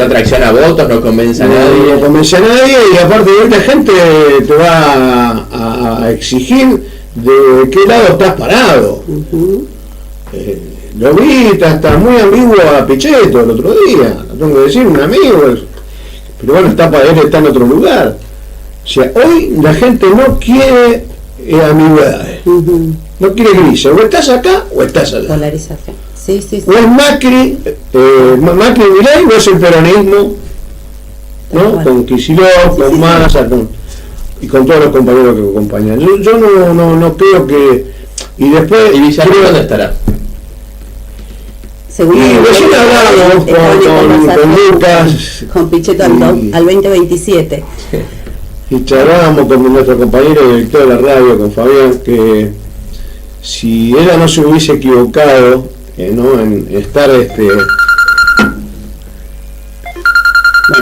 atracción a votos, no convence a nadie. No convence a nadie, y aparte mucha gente te va a exigir de qué lado estás parado. Lo vi, está muy ambiguo a Pichetto el otro día, tengo que decir, un amigo, pero bueno, él está en otro lugar. O sea, hoy la gente no quiere ambigüedades, no quiere grises, o estás acá o estás allá. Polarización. Sí. O es Macri y Milei, o es el peronismo, ¿no? Bueno. Con Kicillof, con Massa, y con todos los compañeros que acompañan. Yo no creo que. Y después. ¿Y Villarruel dónde estará? Y recién hablábamos con Lucas. Con Pichetto al 2027. Y charlábamos con nuestro compañero director de la radio, con Fabián, que si ella no se hubiese equivocado, ¿no? En estar Bueno,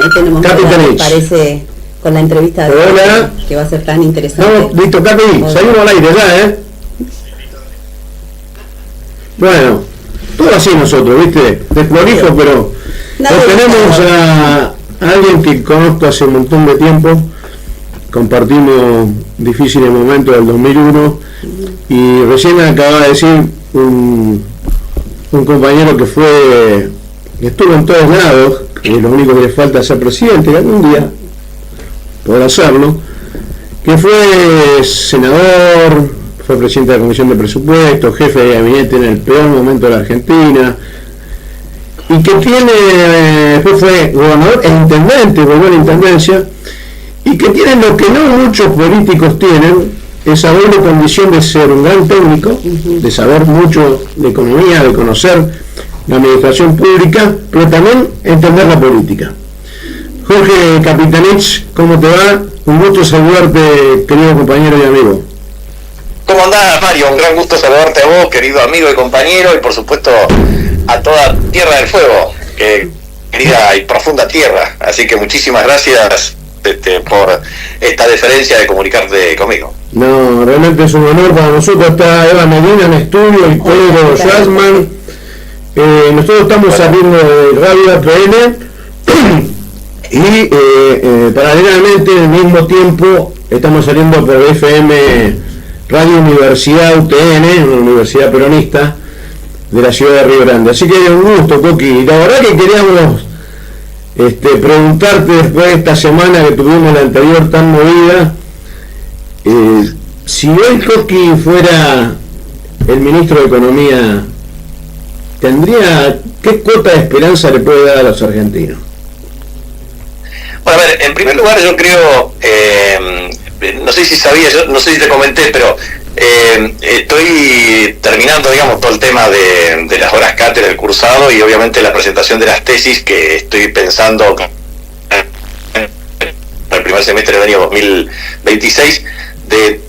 ahí tenemos que parece con la entrevista de que va a ser tan interesante. No, listo, Capi, salimos al aire ya, Bueno, todo así nosotros, ¿viste? Desprolijo, pero tenemos a alguien que conozco hace un montón de tiempo, compartimos difíciles momentos del 2001, y recién acaba de decir un compañero que estuvo en todos lados, que lo único que le falta es ser presidente, que algún día podrá hacerlo, que fue senador, fue presidente de la Comisión de Presupuestos, jefe de gabinete en el peor momento de la Argentina, y que después fue gobernador e intendente, volvió a la intendencia, y que tiene lo que no muchos políticos tienen, esa doble condición de ser un gran técnico, de saber mucho de economía, de conocer la administración pública, pero también entender la política. Jorge Capitanich, ¿cómo te va? Un gusto saludarte, querido compañero y amigo. ¿Cómo andás, Mario? Un gran gusto saludarte a vos, querido amigo y compañero, y por supuesto a toda Tierra del Fuego, querida y profunda tierra. Así que muchísimas gracias por esta deferencia de comunicarte conmigo. No, realmente es un honor para nosotros. Está Eva Medina en estudio y Pedro Schwarzman. Nosotros estamos saliendo de Radio APN y paralelamente al mismo tiempo estamos saliendo por FM Radio Universidad UTN, una universidad peronista de la ciudad de Río Grande. Así que un gusto, Coqui. La verdad que queríamos preguntarte, después de esta semana que tuvimos la anterior tan movida, si hoy Coqui fuera el ministro de Economía, ¿qué cuota de esperanza le puede dar a los argentinos? Bueno, a ver, en primer lugar yo creo, no sé si sabías, no sé si te comenté, pero estoy terminando, digamos, todo el tema de las horas cátedra del cursado y obviamente la presentación de las tesis que estoy pensando el primer semestre del año 2026 de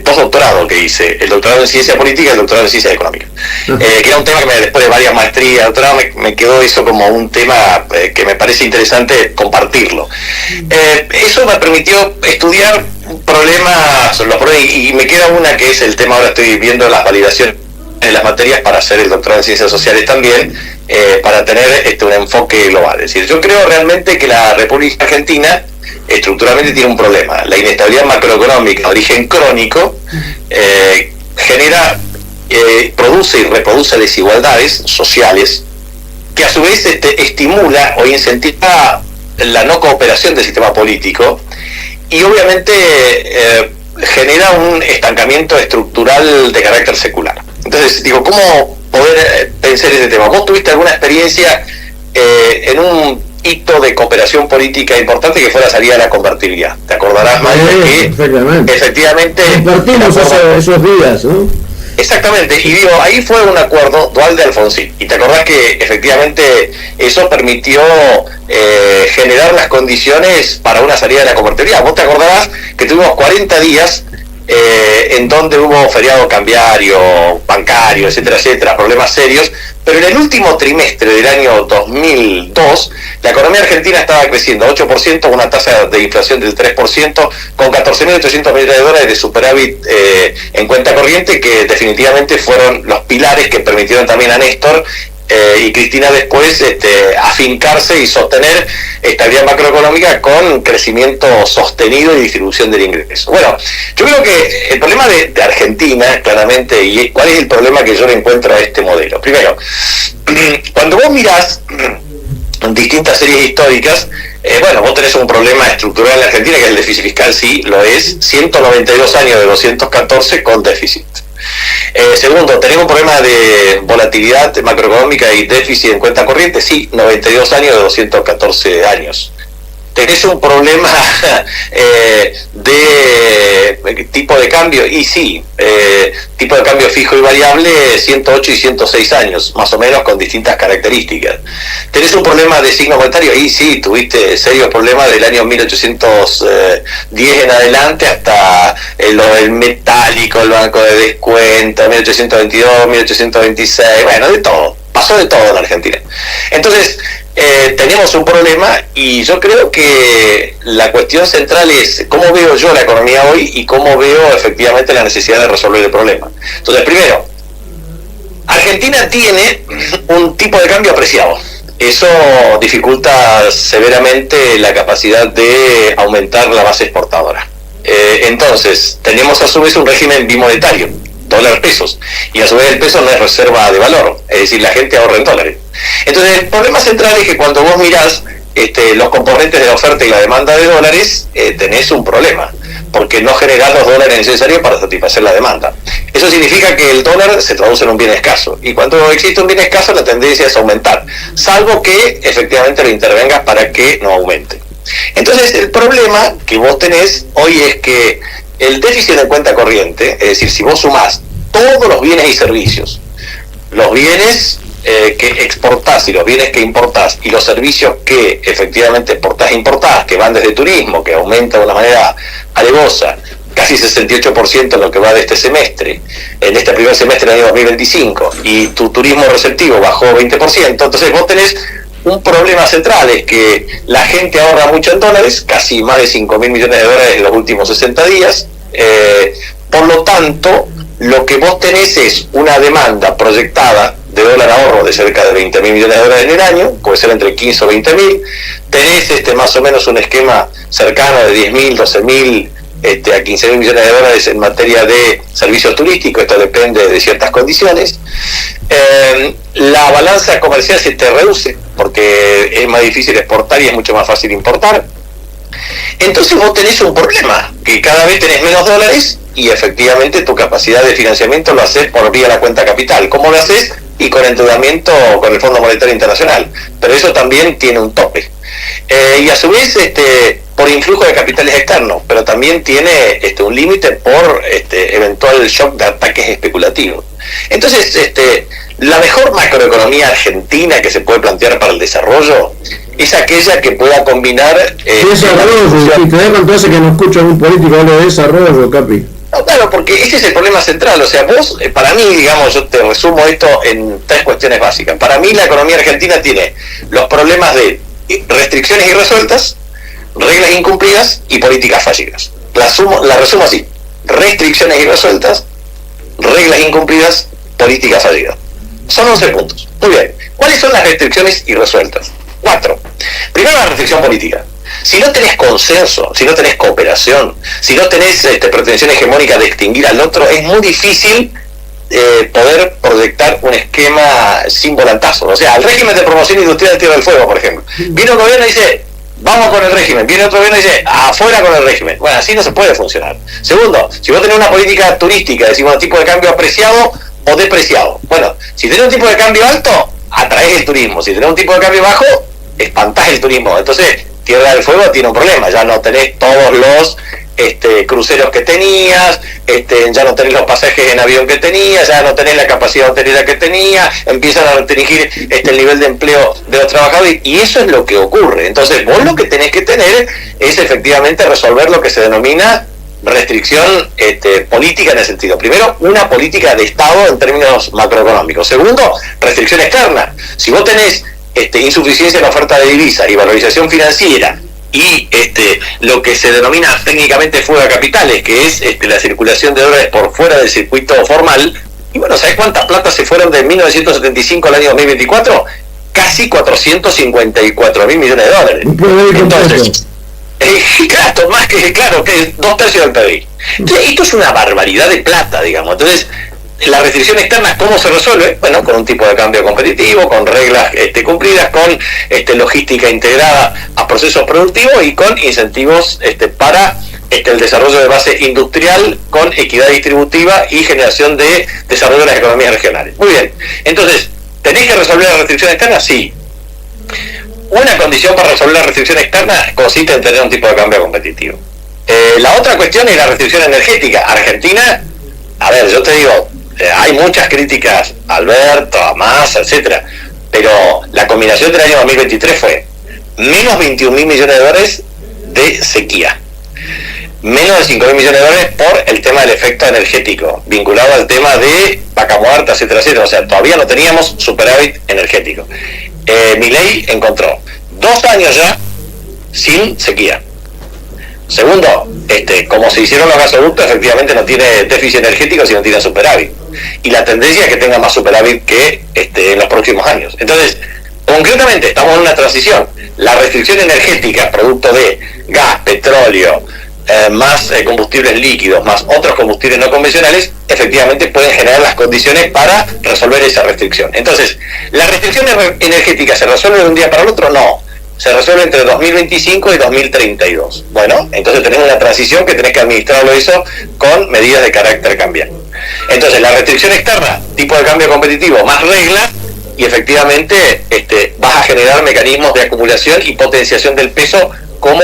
dos doctorados que hice, el doctorado en Ciencia Política y el doctorado en Ciencia Económica, que era un tema que después de varias maestrías, doctorado, me quedó eso como un tema que me parece interesante compartirlo. Eso me permitió estudiar problemas, y me queda una que es el tema, ahora estoy viendo las validaciones de las materias para hacer el doctorado en Ciencias Sociales también, para tener un enfoque global. Es decir, yo creo realmente que la República Argentina estructuralmente tiene un problema. La inestabilidad macroeconómica de origen crónico produce y reproduce desigualdades sociales que a su vez estimula o incentiva la no cooperación del sistema político y obviamente genera un estancamiento estructural de carácter secular. Entonces, digo, ¿cómo poder pensar ese tema? ¿Vos tuviste alguna experiencia en un hito de cooperación política importante que fue la salida de la convertibilidad? ¿Te acordarás, Mario, que efectivamente compartimos esos días, ¿no? Exactamente, y digo, ahí fue un acuerdo dual de Alfonsín, y te acordás que efectivamente eso permitió generar las condiciones para una salida de la convertibilidad. Vos te acordarás que tuvimos 40 días en donde hubo feriado cambiario, bancario, etcétera, etcétera, problemas serios, pero en el último trimestre del año 2002, la economía argentina estaba creciendo 8%, una tasa de inflación del 3%, con 14.800 millones de dólares de superávit en cuenta corriente, que definitivamente fueron los pilares que permitieron también a Néstor y Cristina después afincarse y sostener estabilidad macroeconómica con crecimiento sostenido y distribución del ingreso. Bueno, yo creo que el problema de Argentina, claramente, y cuál es el problema que yo le encuentro a este modelo. Primero, cuando vos mirás distintas series históricas, bueno, vos tenés un problema estructural en Argentina, que es el déficit fiscal, sí, lo es, 192 años de 214 con déficit. Segundo, tenemos un problema de volatilidad macroeconómica y déficit en cuenta corriente, sí, 92 años de 214 años. ¿Tenés un problema de tipo de cambio? Y sí, tipo de cambio fijo y variable, 108 y 106 años, más o menos con distintas características. ¿Tenés un problema de signo monetario? Y sí, tuviste serios problemas del año 1810 en adelante hasta el metálico, el banco de descuento, 1822, 1826, bueno, de todo. Pasó de todo en Argentina. Entonces, tenemos un problema y yo creo que la cuestión central es cómo veo yo la economía hoy y cómo veo efectivamente la necesidad de resolver el problema. Entonces, primero, Argentina tiene un tipo de cambio apreciado. Eso dificulta severamente la capacidad de aumentar la base exportadora. Entonces, tenemos a su vez un régimen bimonetario, dólar pesos, y a su vez el peso no es reserva de valor, es decir, la gente ahorra en dólares. Entonces el problema central es que cuando vos mirás los componentes de la oferta y la demanda de dólares, tenés un problema, porque no generás los dólares necesarios para satisfacer la demanda. Eso significa que el dólar se traduce en un bien escaso, y cuando existe un bien escaso la tendencia es aumentar, salvo que efectivamente lo intervengas para que no aumente. Entonces el problema que vos tenés hoy es que el déficit en cuenta corriente, es decir, si vos sumás todos los bienes y servicios, los bienes que exportás y los bienes que importás y los servicios que efectivamente exportás e importás, que van desde turismo, que aumenta de una manera alevosa, casi 68% en lo que va de este semestre, en este primer semestre del año 2025, y tu turismo receptivo bajó 20%, entonces vos tenés un problema central, es que la gente ahorra mucho en dólares, casi más de 5.000 millones de dólares en los últimos 60 días, por lo tanto, lo que vos tenés es una demanda proyectada de dólar ahorro de cerca de 20.000 millones de dólares en el año, puede ser entre 15 o 20.000, tenés más o menos un esquema cercano de 10.000, 12.000 a 15.000 millones de dólares en materia de servicios turísticos, esto depende de ciertas condiciones. La balanza comercial se te reduce, porque es más difícil exportar y es mucho más fácil importar. Entonces vos tenés un problema, que cada vez tenés menos dólares y efectivamente tu capacidad de financiamiento lo haces por vía la cuenta capital. ¿Cómo lo haces? Y con endeudamiento con el Fondo Monetario Internacional, pero eso también tiene un tope. Y a su vez por influjo de capitales externos, pero también tiene un límite por eventual shock de ataques especulativos. Entonces, la mejor macroeconomía argentina que se puede plantear para el desarrollo es aquella que pueda combinar... desarrollo, si te das cuenta que no escuchas un político hablar de desarrollo, Capi. No, claro, porque ese es el problema central. O sea, vos, para mí, digamos, yo te resumo esto en 3 cuestiones básicas. Para mí la economía argentina tiene los problemas de restricciones irresueltas, reglas incumplidas y políticas fallidas. La resumo así: restricciones irresueltas, reglas incumplidas, políticas fallidas. Son 11 puntos. Muy bien. ¿Cuáles son las restricciones irresueltas? 4. Primero, la restricción política. Si no tenés consenso, si no tenés cooperación, si no tenés pretensión hegemónica de extinguir al otro, es muy difícil poder proyectar un esquema sin volantazos. O sea, el régimen de promoción industrial de Tierra del Fuego, por ejemplo. Viene un gobierno y dice, vamos con el régimen. Viene otro gobierno y dice, afuera con el régimen. Bueno, así no se puede funcionar. Segundo, si vos tenés una política turística, decimos tipo de cambio apreciado o depreciado. Bueno, si tenés un tipo de cambio alto, atraes el turismo. Si tenés un tipo de cambio bajo, espantás el turismo. Entonces, Tierra del Fuego tiene un problema, ya no tenés todos los cruceros que tenías, ya no tenés los pasajes en avión que tenías, ya no tenés la capacidad hotelera que tenías, empiezan a restringir el nivel de empleo de los trabajadores, y eso es lo que ocurre. Entonces vos lo que tenés que tener es efectivamente resolver lo que se denomina restricción política, en el sentido, primero, una política de Estado en términos macroeconómicos. Segundo, restricción externa. Si vos tenés insuficiencia en la oferta de divisa y valorización financiera y lo que se denomina técnicamente fuga de capitales, que es la circulación de dólares por fuera del circuito formal, Y bueno, ¿sabés cuántas plata se fueron de 1975 al año 2024? Casi 454 mil millones de dólares. Entonces, claro, más que 2/3 del PBI. Entonces, esto es una barbaridad de plata, digamos. Entonces, la restricción externa, ¿cómo se resuelve? Bueno, con un tipo de cambio competitivo, con reglas cumplidas, con logística integrada a procesos productivos y con incentivos para el desarrollo de base industrial, con equidad distributiva y generación de desarrollo de las economías regionales. Muy bien, entonces, ¿tenés que resolver la restricción externa? Sí. Una condición para resolver la restricción externa consiste en tener un tipo de cambio competitivo. La otra cuestión es la restricción energética. Argentina, a ver, yo te digo, hay muchas críticas a Alberto, a Massa, etcétera, pero la combinación del año 2023 fue menos 21 mil millones de dólares de sequía, menos de 5 mil millones de dólares por el tema del efecto energético, vinculado al tema de vaca muerta, etcétera, etcétera. O sea, todavía no teníamos superávit energético. Milei encontró 2 años ya sin sequía. Segundo, como se hicieron los gasoductos, efectivamente no tiene déficit energético, sino tiene superávit. Y la tendencia es que tenga más superávit que en los próximos años. Entonces, concretamente, estamos en una transición. La restricción energética, producto de gas, petróleo, más combustibles líquidos, más otros combustibles no convencionales, efectivamente pueden generar las condiciones para resolver esa restricción. Entonces, ¿la restricción energética se resuelve de un día para el otro? No. Se resuelve entre 2025 y 2032. Bueno, entonces tenemos una transición que tenés que administrarlo eso con medidas de carácter cambiante. Entonces, la restricción externa, tipo de cambio competitivo, más reglas, y efectivamente vas a generar mecanismos de acumulación y potenciación del peso como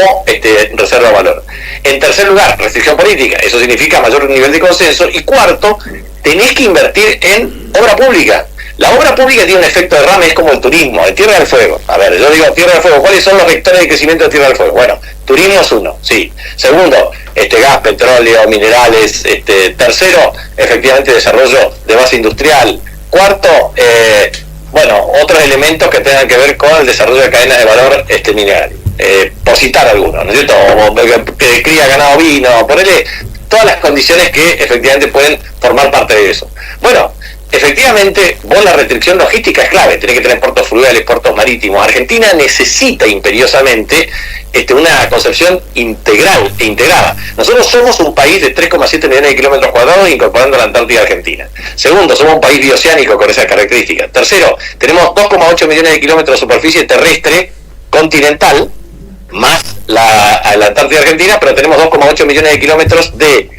reserva de valor. En tercer lugar, restricción política, eso significa mayor nivel de consenso. Y cuarto, tenés que invertir en obra pública. La obra pública tiene un efecto de derrame, es como el turismo, en Tierra del Fuego. A ver, yo digo Tierra del Fuego, ¿cuáles son los vectores de crecimiento de Tierra del Fuego? Bueno, turismo es uno, sí. Segundo, gas, petróleo, minerales. Tercero, efectivamente, desarrollo de base industrial. Cuarto, otros elementos que tengan que ver con el desarrollo de cadenas de valor mineral. Por citar algunos, ¿no es cierto? O que cría ganado vino, ponerle todas las condiciones que efectivamente pueden formar parte de eso. Bueno, efectivamente, la restricción logística es clave. Tenés que tener puertos fluviales, puertos marítimos. Argentina necesita imperiosamente una concepción integral e integrada. Nosotros somos un país de 3,7 millones de kilómetros cuadrados, incorporando la Antártida Argentina. Segundo, somos un país bioceánico con esas características. Tercero, tenemos 2,8 millones de kilómetros de superficie terrestre continental, más la Antártida Argentina, pero tenemos 2,8 millones de kilómetros de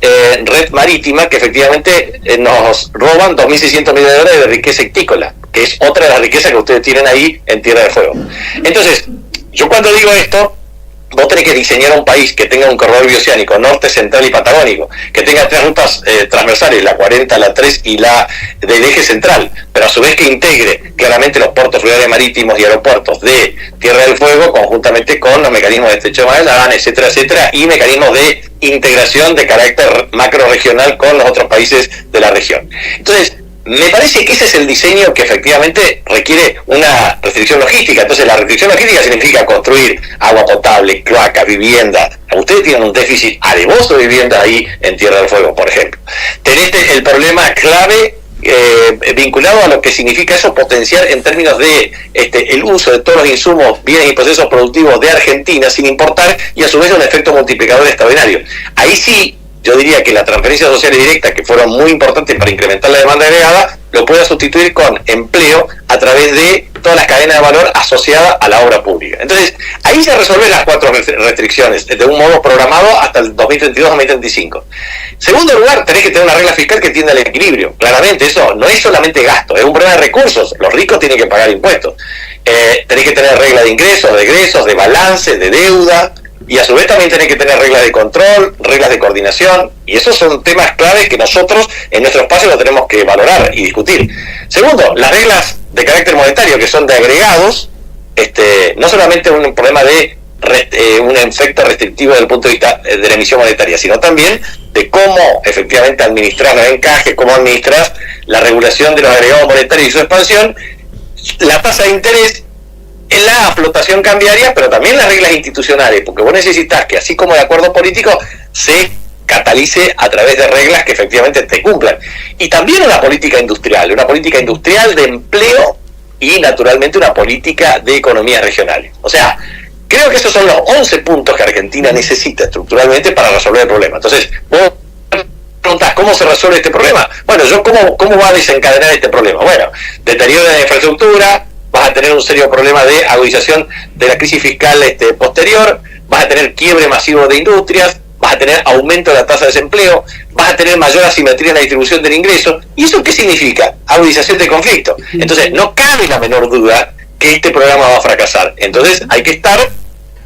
red marítima que efectivamente nos roban 2.600 millones de dólares de riqueza ictícola, que es otra de las riquezas que ustedes tienen ahí en Tierra del Fuego. Entonces, yo cuando digo esto, vos tenés que diseñar un país que tenga un corredor bioceánico norte, central y patagónico, que tenga 3 rutas transversales, la 40, la 3 y la del eje central, pero a su vez que integre claramente los puertos fluviales marítimos y aeropuertos de Tierra del Fuego conjuntamente con los mecanismos de Estrecho de Magallanes, etcétera, etcétera, y mecanismos de integración de carácter macro-regional con los otros países de la región. Entonces, me parece que ese es el diseño que efectivamente requiere una restricción logística. Entonces, la restricción logística significa construir agua potable, cloacas, vivienda. Ustedes tienen un déficit alevoso de viviendas ahí en Tierra del Fuego, por ejemplo. Tenés el problema clave vinculado a lo que significa eso, potenciar en términos de el uso de todos los insumos, bienes y procesos productivos de Argentina sin importar, y a su vez un efecto multiplicador extraordinario. Ahí sí, yo diría que las transferencias sociales directas, que fueron muy importantes para incrementar la demanda agregada, lo pueda sustituir con empleo a través de todas las cadenas de valor asociadas a la obra pública. Entonces, ahí se resuelven las 4 restricciones, de un modo programado hasta el 2032-2035. Segundo lugar, tenés que tener una regla fiscal que tienda al equilibrio. Claramente, eso no es solamente gasto, es un problema de recursos. Los ricos tienen que pagar impuestos. Tenés que tener reglas de ingresos, de egresos, de balance, de deuda, y a su vez también tenés que tener reglas de control, reglas de coordinación, y esos son temas claves que nosotros en nuestro espacio lo tenemos que valorar y discutir. Segundo, las reglas de carácter monetario, que son de agregados, no solamente un problema de un efecto restrictivo desde el punto de vista de la emisión monetaria, sino también de cómo efectivamente administrar los encajes, cómo administrar la regulación de los agregados monetarios y su expansión, la tasa de interés, en la flotación cambiaria, pero también las reglas institucionales, porque vos necesitas que, así como de acuerdo político, se catalice a través de reglas que efectivamente te cumplan. Y también una política industrial de empleo y naturalmente una política de economías regionales. O sea, creo que esos son los 11 puntos que Argentina necesita estructuralmente para resolver el problema. Entonces, vos preguntás, ¿cómo se resuelve este problema? Bueno, ¿cómo va a desencadenar este problema? Bueno, deterioro de la infraestructura, vas a tener un serio problema de agudización de la crisis fiscal posterior, vas a tener quiebre masivo de industrias, vas a tener aumento de la tasa de desempleo, vas a tener mayor asimetría en la distribución del ingreso. ¿Y eso qué significa? Agudización del conflicto. Entonces, no cabe la menor duda que este programa va a fracasar. Entonces, hay que estar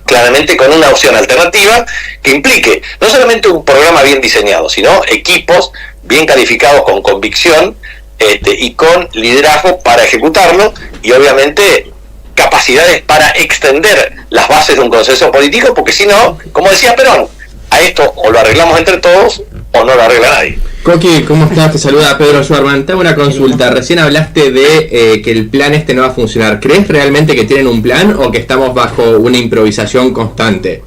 claramente con una opción alternativa que implique no solamente un programa bien diseñado, sino equipos bien calificados con convicción y con liderazgo para ejecutarlo, y obviamente capacidades para extender las bases de un consenso político, porque si no, como decía Perón, a esto o lo arreglamos entre todos o no lo arregla nadie. Coqui, ¿cómo estás? Te saluda Pedro Schwarman. Te hago una consulta. Recién hablaste de que el plan no va a funcionar. ¿Crees realmente que tienen un plan o que estamos bajo una improvisación constante?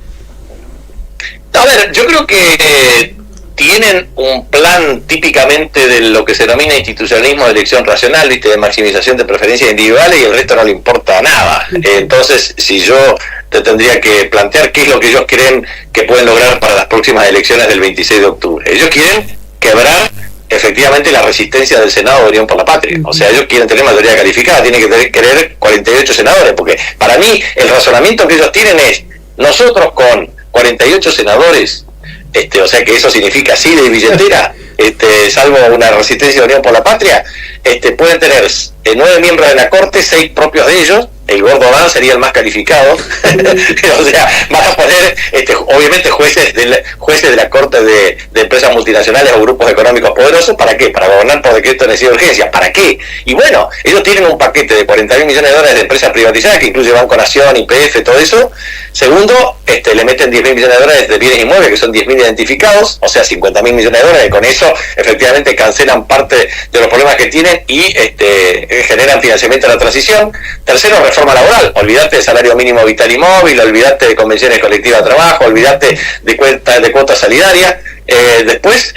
A ver, yo creo que tienen un plan típicamente de lo que se denomina institucionalismo de elección racional, ¿viste? De maximización de preferencias individuales, y el resto no le importa nada. Entonces, si yo te tendría que plantear qué es lo que ellos creen que pueden lograr para las próximas elecciones del 26 de octubre. Ellos quieren quebrar efectivamente la resistencia del Senado de Unión por la Patria. O sea, ellos quieren tener mayoría calificada, tienen que querer 48 senadores, porque para mí el razonamiento que ellos tienen es: nosotros con 48 senadores, o sea que eso significa sí de billetera, salvo una resistencia de Unión por la Patria, pueden tener 9 miembros de la Corte, 6 propios de ellos. El gordo Dan sería el más calificado. O sea, van a poner obviamente jueces de la Corte de empresas multinacionales o grupos económicos poderosos. ¿Para qué? Para gobernar por decreto de necesidad de urgencia. ¿Para qué? Y bueno, ellos tienen un paquete de 40.000 millones de dólares de empresas privatizadas, que incluye Banco Nación, YPF, todo eso. Segundo, le meten 10.000 millones de dólares de bienes inmuebles, que son 10.000 identificados, o sea, 50.000 millones de dólares. Con eso efectivamente cancelan parte de los problemas que tienen y generan financiamiento de la transición. Tercero, reforma laboral. Olvídate de salario mínimo vital y móvil, olvídate de convenciones colectivas de trabajo, olvídate de cuotas solidarias. Después,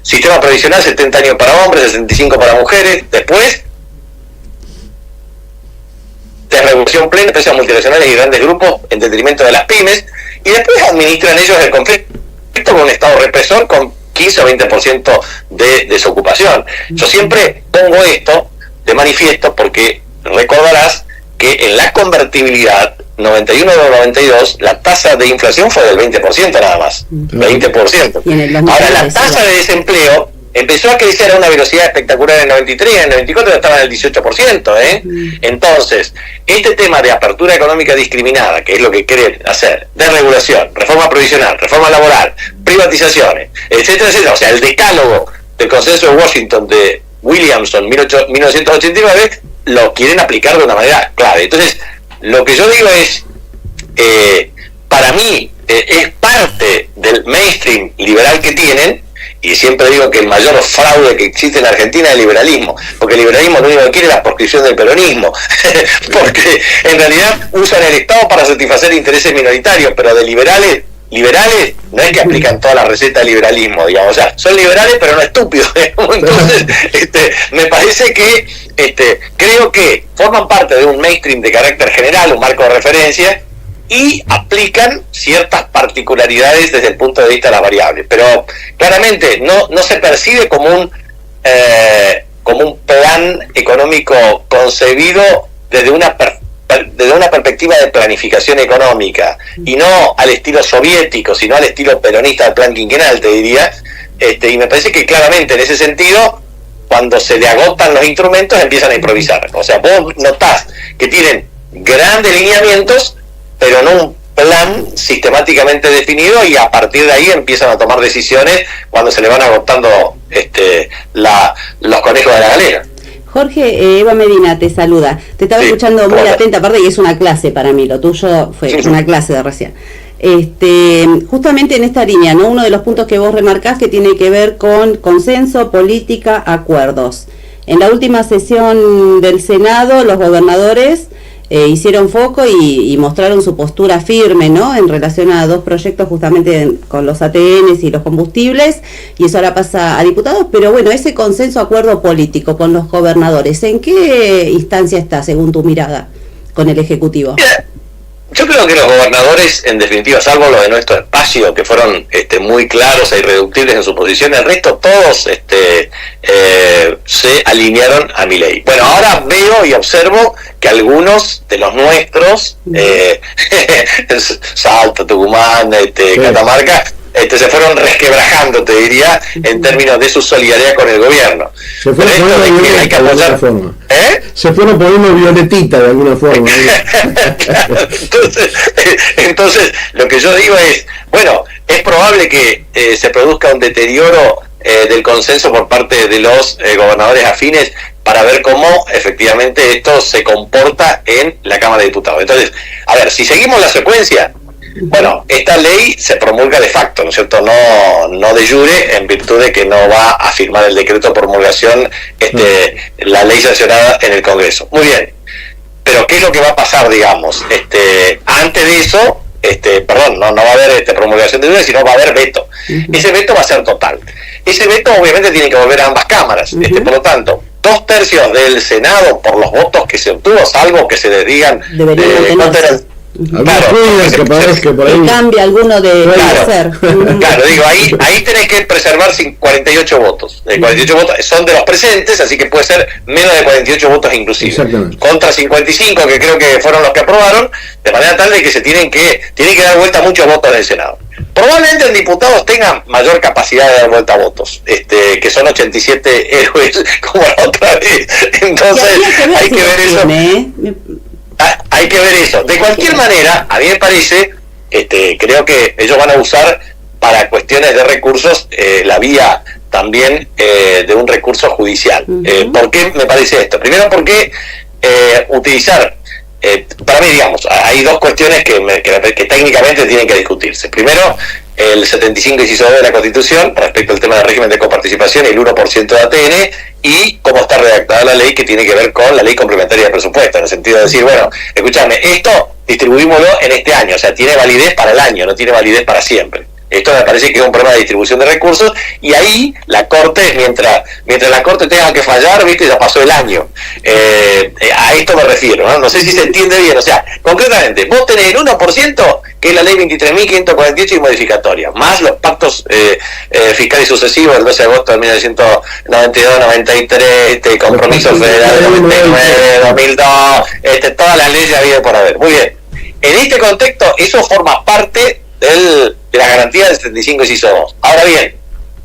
sistema previsional, 70 años para hombres, 65 para mujeres. Después, de revolución plena, empresas multinacionales y grandes grupos en detrimento de las pymes. Y después administran ellos el conflicto con un Estado represor con 15 o 20% de desocupación. Yo siempre pongo esto de manifiesto porque recordarás que en la convertibilidad 91-92 la tasa de inflación fue del 20% nada más, 20%. Ahora la tasa de desempleo empezó a crecer a una velocidad espectacular en el 93, en el 94 estaba en el 18%, Entonces, este tema de apertura económica discriminada, que es lo que quieren hacer, de regulación, reforma provisional, reforma laboral, privatizaciones, etcétera, etcétera, o sea, el decálogo del consenso de Washington de Williamson 1989 lo quieren aplicar de una manera clave. Entonces, lo que yo digo es, para mí, es parte del mainstream liberal que tienen. Y siempre digo que el mayor fraude que existe en Argentina es el liberalismo, porque el liberalismo lo único que quiere es la proscripción del peronismo, porque en realidad usan el Estado para satisfacer intereses minoritarios, pero de liberales no es que aplican toda la receta del liberalismo, digamos, o sea, son liberales pero no estúpidos, entonces me parece que creo que forman parte de un mainstream de carácter general, un marco de referencia, y aplican ciertas particularidades desde el punto de vista de las variables, pero claramente no se percibe como un plan económico concebido desde una perspectiva de planificación económica, y no al estilo soviético, sino al estilo peronista del plan quinquenal, te diría, y me parece que claramente en ese sentido, cuando se le agotan los instrumentos, empiezan a improvisar. O sea, vos notás que tienen grandes lineamientos, pero no un plan sistemáticamente definido, y a partir de ahí empiezan a tomar decisiones cuando se le van agotando los conejos de la galera. Jorge, Eva Medina te saluda. Te estaba escuchando muy atenta, aparte, y es una clase para mí, lo tuyo fue una clase de recién. Justamente en esta línea, ¿no? Uno de los puntos que vos remarcás que tiene que ver con consenso, política, acuerdos. En la última sesión del Senado, los gobernadores hicieron foco y mostraron su postura firme, ¿no? En relación a 2 proyectos justamente con los ATNs y los combustibles, y eso ahora pasa a diputados, pero bueno, ese consenso, acuerdo político con los gobernadores, ¿en qué instancia está según tu mirada con el Ejecutivo? Mira, yo creo que los gobernadores, en definitiva, salvo los de nuestro espacio, que fueron muy claros e irreductibles en su posición, el resto todos se alinearon a Milei. Bueno, ahora veo y observo que algunos de los nuestros, Salta, Tucumán, Catamarca, se fueron resquebrajando, te diría, en términos de su solidaridad con el gobierno. Se fueron poniendo violeta de alguna forma. Se fueron poniendo violetita de alguna forma. Entonces, lo que yo digo es, bueno, es probable que se produzca un deterioro del consenso por parte de los gobernadores afines para ver cómo efectivamente esto se comporta en la Cámara de Diputados. Entonces, a ver, si seguimos la secuencia, bueno, esta ley se promulga de facto, ¿no es cierto? No de jure, en virtud de que no va a firmar el decreto de promulgación la ley sancionada en el Congreso. Muy bien, pero ¿qué es lo que va a pasar, digamos? Antes de eso, no va a haber promulgación de jure, sino va a haber veto. Ese veto va a ser total. Ese veto obviamente tiene que volver a ambas cámaras, por lo tanto, 2/3 del Senado por los votos que se obtuvo, salvo que se les digan Claro, que por ahí cambia alguno de hacer. Claro, digo, ahí tenés que preservar 48 votos. 48 votos son de los presentes, así que puede ser menos de 48 votos inclusive. Contra 55, que creo que fueron los que aprobaron, de manera tal de que tiene que dar vuelta muchos votos en el Senado. Probablemente en diputados tengan mayor capacidad de dar vuelta a votos, que son 87 héroes como la otra vez. Entonces hay que ver eso. Hay que ver eso. De cualquier manera, a mí me parece, creo que ellos van a usar para cuestiones de recursos la vía también de un recurso judicial. ¿Por qué me parece esto? Primero porque utilizar, para mí, digamos, hay 2 cuestiones que técnicamente tienen que discutirse. Primero, el 75 inciso de la Constitución respecto al tema del régimen de coparticipación y el 1% de ATN, y cómo está redactada la ley que tiene que ver con la ley complementaria de presupuesto, en el sentido de decir, bueno, escúchame, esto distribuímoslo en este año, o sea, tiene validez para el año, no tiene validez para siempre. Esto me parece que es un problema de distribución de recursos, y ahí la Corte, mientras la Corte tenga que fallar, viste, ya pasó el año. A esto me refiero, ¿no? No sé si se entiende bien, o sea, concretamente, vos tenés el 1%, que es la ley 23.548 y modificatoria, más los pactos fiscales sucesivos del 12 de agosto de 1992, 93, compromisos federales de 99, 2002, todas las leyes habidas por haber. Muy bien. En este contexto, eso forma parte de la garantía del 75 inciso 2. Ahora bien,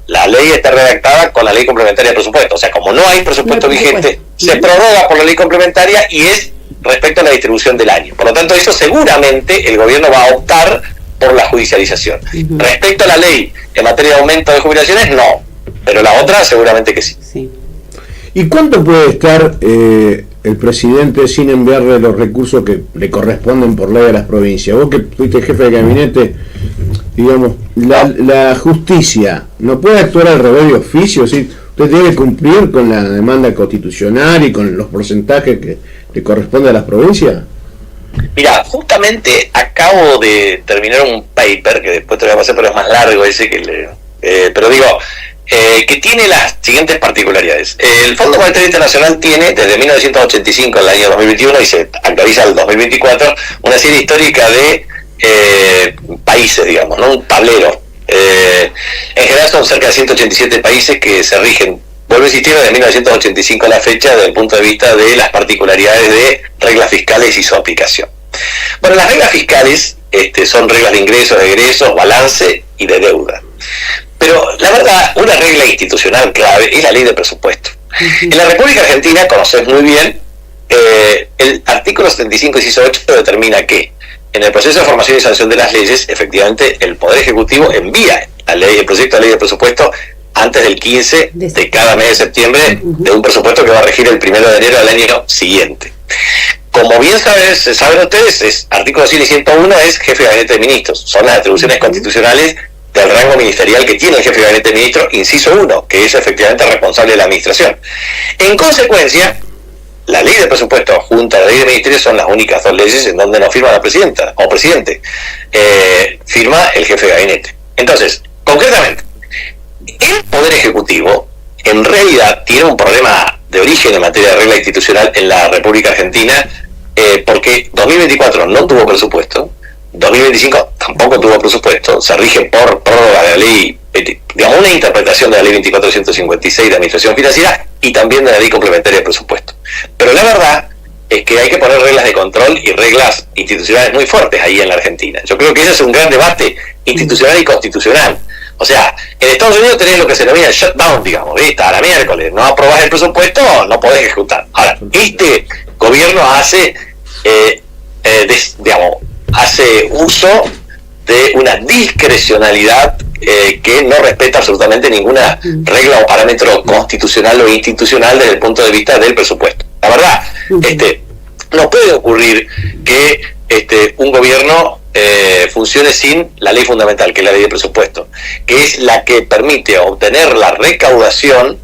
la ley está redactada con la ley complementaria de presupuesto, o sea, como no hay presupuesto vigente, se prorroga por la ley complementaria y es respecto a la distribución del año. Por lo tanto, eso seguramente el gobierno va a optar por la judicialización. Respecto a la ley en materia de aumento de jubilaciones, no, pero la otra seguramente que sí. ¿Y cuánto puede estar el presidente sin enviarle los recursos que le corresponden por ley a las provincias? Vos que fuiste jefe de gabinete, digamos, la justicia no puede actuar al revés de oficio, ¿sí? Usted debe cumplir con la demanda constitucional y con los porcentajes que le corresponde a las provincias. Mira, justamente acabo de terminar un paper que después te voy a pasar, pero es más largo ese pero digo, que tiene las siguientes particularidades. El Fondo Monetario Internacional tiene desde 1985 al año 2021 y se actualiza al 2024 una serie histórica de países, digamos, ¿no? Un tablero. En general son cerca de 187 países que se rigen, vuelvo a insistir, desde 1985 a la fecha, desde el punto de vista de las particularidades de reglas fiscales y su aplicación. Bueno, las reglas fiscales son reglas de ingresos, de egresos, balance y de deuda. Pero la verdad, una regla institucional clave es la ley de presupuesto. En la República Argentina, conocés muy bien, el artículo 75, inciso 8, determina que en el proceso de formación y sanción de las leyes, efectivamente, el Poder Ejecutivo envía el proyecto de ley de presupuesto antes del 15 de cada mes de septiembre de un presupuesto que va a regir el 1 de enero del año siguiente. Como bien saben ustedes, artículo 100 y 101 es jefe de gabinete de ministros. Son las atribuciones constitucionales del rango ministerial que tiene el jefe de gabinete de ministros, inciso 1, que es efectivamente responsable de la administración. En consecuencia, la ley de presupuesto junto a la ley de ministerios son las únicas dos leyes en donde no firma la presidenta o presidente, firma el jefe de gabinete. Entonces, concretamente, el Poder Ejecutivo en realidad tiene un problema de origen en materia de regla institucional en la República Argentina, porque 2024 no tuvo presupuesto, 2025 tampoco tuvo presupuesto, se rige por prórroga de la ley, digamos, una interpretación de la ley 24.156 de Administración Financiera y también de la ley complementaria de presupuesto. Pero la verdad es que hay que poner reglas de control y reglas institucionales muy fuertes ahí en la Argentina. Yo creo que ese es un gran debate institucional y constitucional. O sea, en Estados Unidos tenés lo que se denomina shutdown, digamos, ¿viste? A la miércoles, no aprobás el presupuesto, no podés ejecutar. Ahora, este gobierno hace uso de una discrecionalidad que no respeta absolutamente ninguna regla o parámetro constitucional o institucional desde el punto de vista del presupuesto. La verdad, no puede ocurrir que un gobierno funcione sin la ley fundamental, que es la ley de presupuesto, que es la que permite obtener la recaudación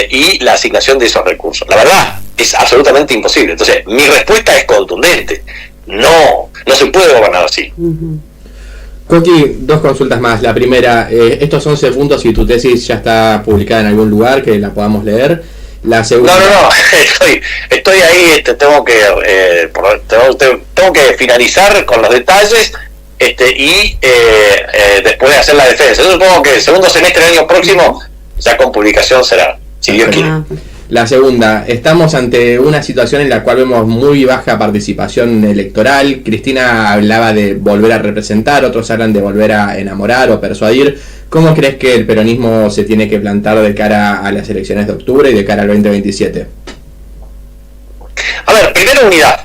y la asignación de esos recursos. La verdad, es absolutamente imposible. Entonces, mi respuesta es contundente. No se puede gobernar así. Coqui, dos consultas más. La primera, estos 11 puntos y tu tesis ya está publicada en algún lugar que la podamos leer. La segunda... No, estoy ahí, tengo que finalizar con los detalles y después de hacer la defensa. Yo supongo que el segundo semestre del año próximo ya con publicación será, si Dios quiere. La segunda, estamos ante una situación en la cual vemos muy baja participación electoral. Cristina hablaba de volver a representar, otros hablan de volver a enamorar o persuadir. ¿Cómo crees que el peronismo se tiene que plantar de cara a las elecciones de octubre y de cara al 2027? A ver, primero unidad.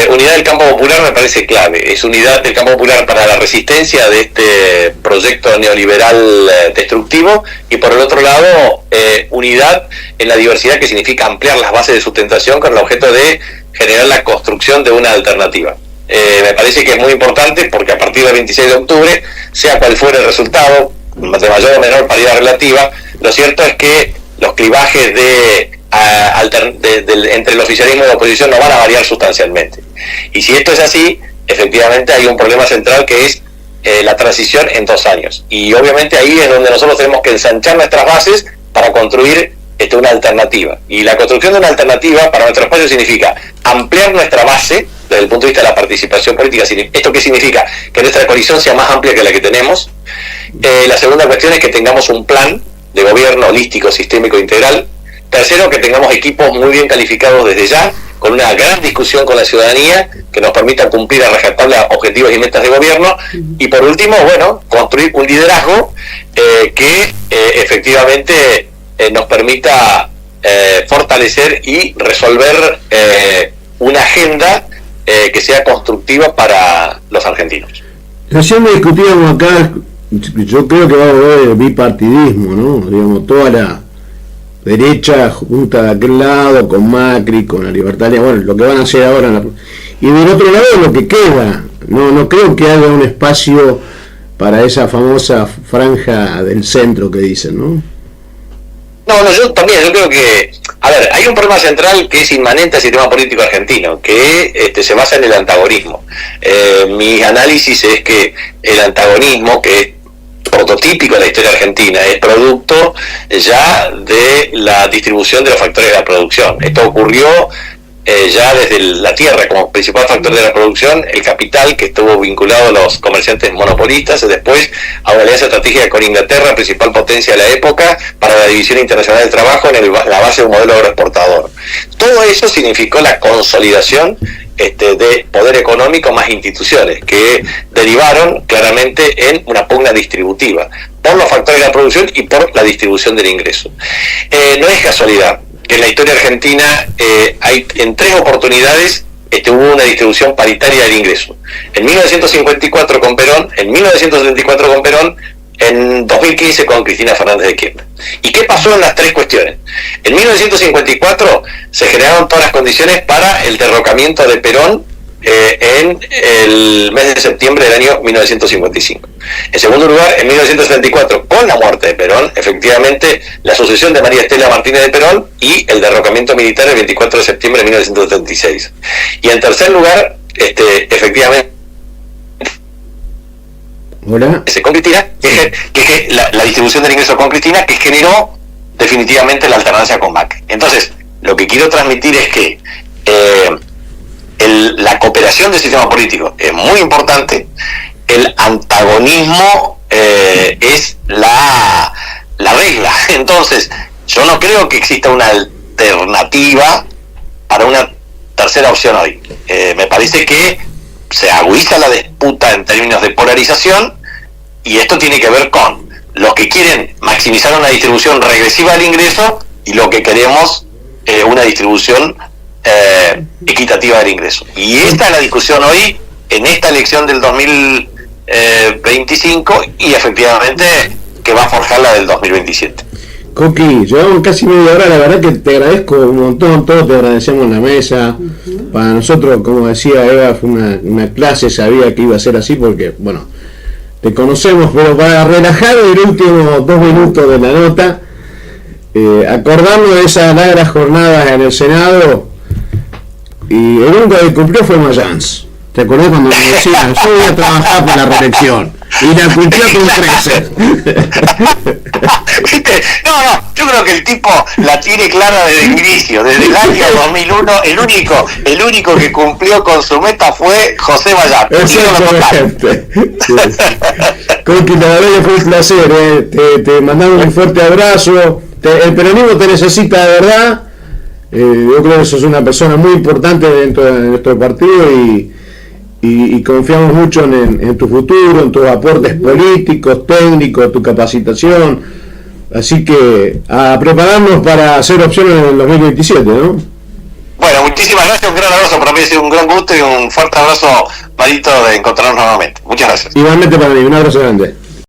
Unidad del campo popular me parece clave. Es unidad del campo popular para la resistencia de este proyecto neoliberal destructivo, y por el otro lado, unidad en la diversidad, que significa ampliar las bases de sustentación con el objeto de generar la construcción de una alternativa. Me parece que es muy importante porque a partir del 26 de octubre, sea cual fuera el resultado, de mayor o menor paridad relativa, lo cierto es que los clivajes entre el oficialismo y la oposición no van a variar sustancialmente. Y si esto es así, efectivamente hay un problema central que es la transición en 2 años. Y obviamente ahí es donde nosotros tenemos que ensanchar nuestras bases para construir una alternativa. Y la construcción de una alternativa para nuestro espacio significa ampliar nuestra base desde el punto de vista de la participación política. ¿Esto qué significa? Que nuestra coalición sea más amplia que la que tenemos. La segunda cuestión es que tengamos un plan de gobierno holístico, sistémico, integral. Tercero, que tengamos equipos muy bien calificados desde ya, con una gran discusión con la ciudadanía que nos permita cumplir a rajatabla objetivos y metas de gobierno. Y por último, construir un liderazgo que efectivamente nos permita fortalecer y resolver una agenda que sea constructiva para los argentinos. Recién discutíamos acá, yo creo que va a haber bipartidismo, ¿no? Digamos, toda la derecha junta de aquel lado, con Macri, con la Libertaria, lo que van a hacer ahora. Y del otro lado lo que queda, no creo que haya un espacio para esa famosa franja del centro que dicen, ¿no? No, yo creo que, hay un problema central que es inmanente al sistema político argentino, que se basa en el antagonismo. Mi análisis es que el antagonismo, que es prototípico de la historia argentina, es producto ya de la distribución de los factores de la producción. Esto ocurrió ya desde la tierra como principal factor de la producción, el capital, que estuvo vinculado a los comerciantes monopolistas, después a una alianza estratégica con Inglaterra, principal potencia de la época, para la división internacional del trabajo en la base de un modelo agroexportador. Todo eso significó la consolidación de poder económico más instituciones, que derivaron claramente en una pugna distributiva por los factores de la producción y por la distribución del ingreso. No es casualidad que en la historia argentina hay en 3 oportunidades hubo una distribución paritaria del ingreso. En 1954 con Perón, en 1974 con Perón, en 2015 con Cristina Fernández de Kirchner. ¿Y qué pasó en las 3 cuestiones? En 1954 se generaron todas las condiciones para el derrocamiento de Perón en el mes de septiembre del año 1955. En segundo lugar, en 1974, con la muerte de Perón, efectivamente, la sucesión de María Estela Martínez de Perón y el derrocamiento militar el 24 de septiembre de 1976. Y en tercer lugar, efectivamente, con Cristina, que la distribución del ingreso con Cristina, que generó definitivamente la alternancia con Macri. Entonces, lo que quiero transmitir es que la cooperación del sistema político es muy importante, el antagonismo es la regla. Entonces, yo no creo que exista una alternativa para una tercera opción hoy. Me parece que se agudiza la disputa en términos de polarización, y esto tiene que ver con los que quieren maximizar una distribución regresiva del ingreso y lo que queremos una distribución equitativa del ingreso. Y esta es la discusión hoy en esta elección del 2025 y efectivamente que va a forjar la del 2027. Coqui, llevamos casi media hora, la verdad que te agradezco un montón, todos te agradecemos en la mesa. Para nosotros, como decía Eva, fue una clase, sabía que iba a ser así porque, bueno, te conocemos, pero para relajar el último 2 minutos de la nota, acordarnos de esas largas jornadas en el Senado, y el único que cumplió fue Mayans. ¿Te acordás cuando me decían, yo voy a trabajar por la reelección? Y la cumplió con creces. No, yo creo que el tipo la tiene clara desde el inicio, desde el año 2001, el único que cumplió con su meta fue José Mayans. Exactamente. Coqui, la verdad que fue un placer, te mandamos un fuerte abrazo. El peronismo te necesita de verdad. Yo creo que sos una persona muy importante dentro de nuestro partido y confiamos mucho en tu futuro, en tus aportes políticos, técnicos, tu capacitación. Así que a prepararnos para hacer opciones en el 2027, ¿no? Bueno, muchísimas gracias, un gran abrazo, para mí ha sido un gran gusto y un fuerte abrazo, Marito, de encontrarnos nuevamente. Muchas gracias. Igualmente para mí, un abrazo grande.